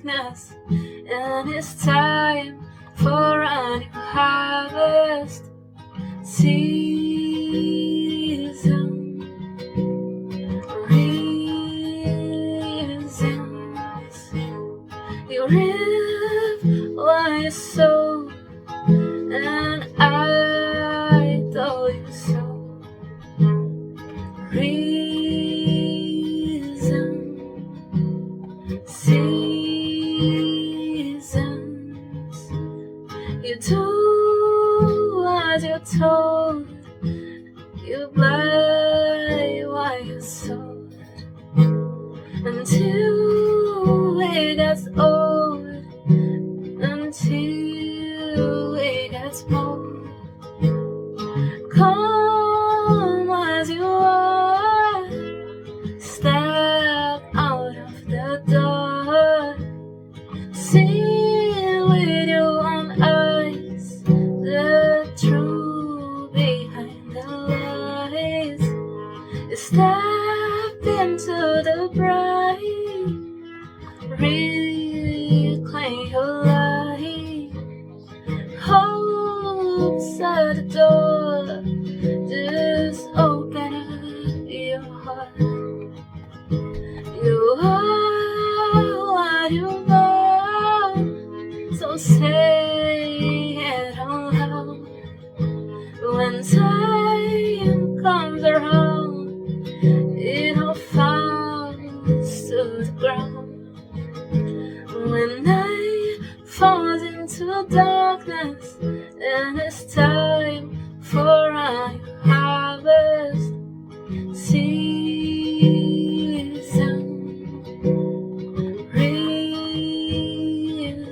darkness, and it's time for a new harvest season. Reasons you reap what you sow, and I told you so. Seasons you do as you're told, you blind what you sow, until it gets old, until it gets bold. Come as you are, step out of the door, see with your own eyes the truth behind the lies. You step into the bright, reclaim your light. Hope's at the door, just open up your heart. You are what you are, so say it out loud. When time comes around, it all falls to the ground. When night falls into darkness, and it's time for a new harvest season.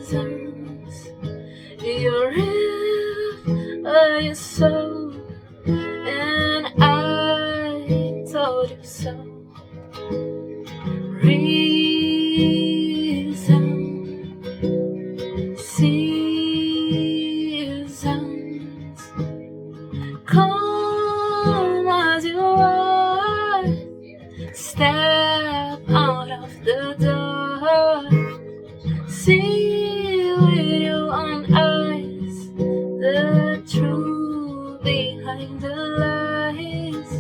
Reasons you reap what you sow, and I told you so. Seasons come as you are, step out of the door, see with your own eyes the truth behind the lies.